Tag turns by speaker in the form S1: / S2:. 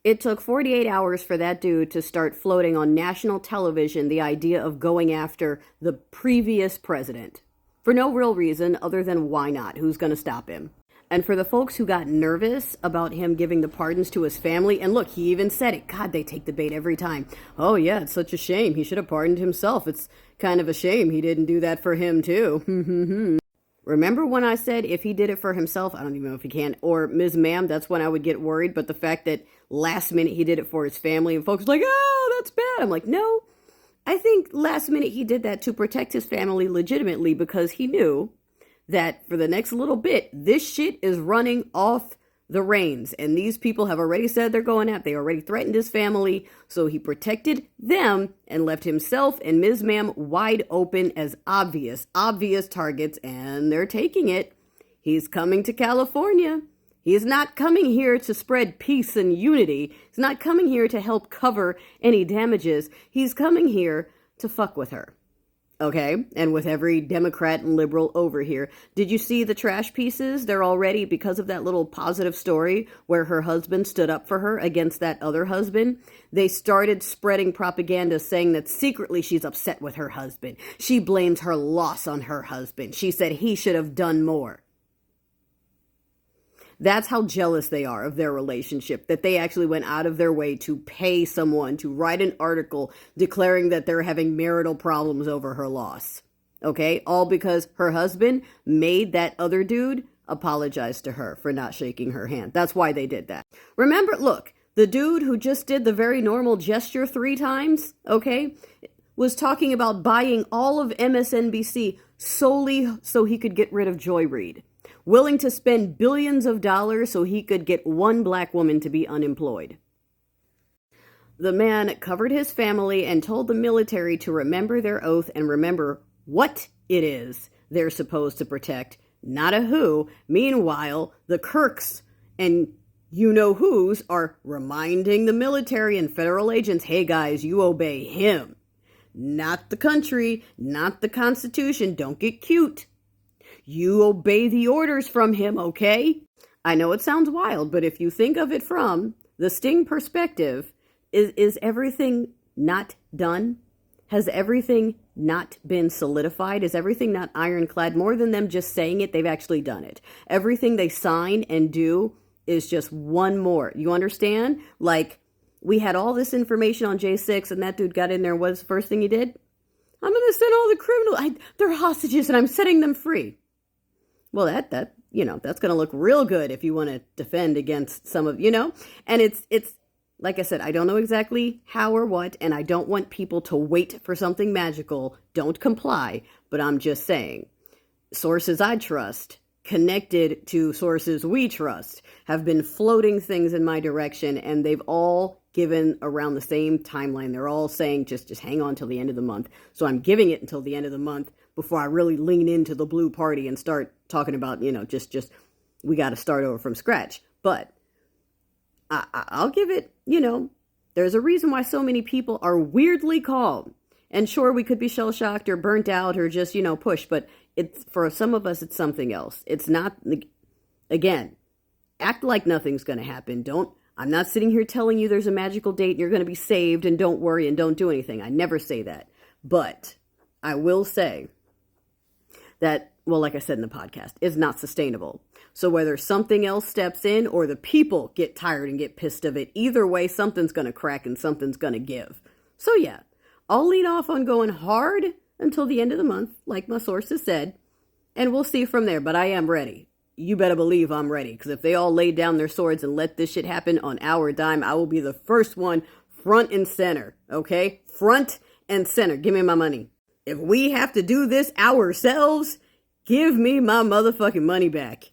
S1: It took 48 hours for that dude to start floating on national television the idea of going after the previous president. For no real reason other than why not? Who's going to stop him? And for the folks who got nervous about him giving the pardons to his family, and look, he even said it. God, they take the bait every time. Oh, yeah, it's such a shame. He should have pardoned himself. It's kind of a shame he didn't do that for him, too. Remember when I said if he did it for himself, I don't even know if he can, or Ms. Ma'am, that's when I would get worried. But the fact that last minute he did it for his family and folks like, oh, that's bad. I'm like, no, I think last minute he did that to protect his family legitimately because he knew that for the next little bit, this shit is running off the reins. And these people have already said they're going out. They already threatened his family. So he protected them and left himself and Ms. Ma'am wide open as obvious targets. And they're taking it. He's coming to California. He's not coming here to spread peace and unity. He's not coming here to help cover any damages. He's coming here to fuck with her. Okay, and with every Democrat and liberal over here. Did you see the trash pieces? They're already, because of that little positive story where her husband stood up for her against that other husband, they started spreading propaganda saying that secretly she's upset with her husband. She blames her loss on her husband. She said he should have done more. That's how jealous they are of their relationship, that they actually went out of their way to pay someone to write an article declaring that they're having marital problems over her loss. Okay? All because her husband made that other dude apologize to her for not shaking her hand. That's why they did that. Remember, look, the dude who just did the very normal gesture 3 times, okay, was talking about buying all of MSNBC solely so he could get rid of Joy Reid. Willing to spend billions of dollars so he could get one black woman to be unemployed. The man covered his family and told the military to remember their oath and remember what it is they're supposed to protect, not a who. Meanwhile, the Kirks and you-know-whos are reminding the military and federal agents, hey guys, you obey him. Not the country, not the Constitution. Don't get cute. You obey the orders from him, okay? I know it sounds wild, but if you think of it from the Sting perspective, is everything not done? Has everything not been solidified? Is everything not ironclad? More than them just saying it, they've actually done it. Everything they sign and do is just one more. You understand? Like, we had all this information on J6, and that dude got in there. What's the first thing he did? I'm going to send all the criminals. They're hostages, and I'm setting them free. Well, that's going to look real good if you want to defend against some of, and it's like I said, I don't know exactly how or what, and I don't want people to wait for something magical. Don't comply, but I'm just saying, sources I trust, connected to sources we trust, have been floating things in my direction, and they've all given around the same timeline. They're all saying, just hang on till the end of the month. So I'm giving it until the end of the month before I really lean into the blue party and start talking about, just we got to start over from scratch. But I'll give it, there's a reason why so many people are weirdly calm. And sure, we could be shell-shocked or burnt out or just, push. But it's for some of us, it's something else. It's not, again, act like nothing's going to happen. I'm not sitting here telling you there's a magical date and you're going to be saved and don't worry and don't do anything. I never say that. But I will say that, well, like I said in the podcast, is not sustainable. So whether something else steps in or the people get tired and get pissed of it, either way, something's going to crack and something's going to give. So yeah, I'll lead off on going hard until the end of the month, like my sources said, and we'll see from there. But I am ready. You better believe I'm ready, because if they all lay down their swords and let this shit happen on our dime, I will be the first one front and center, okay? Front and center. Give me my money. If we have to do this ourselves, give me my motherfucking money back.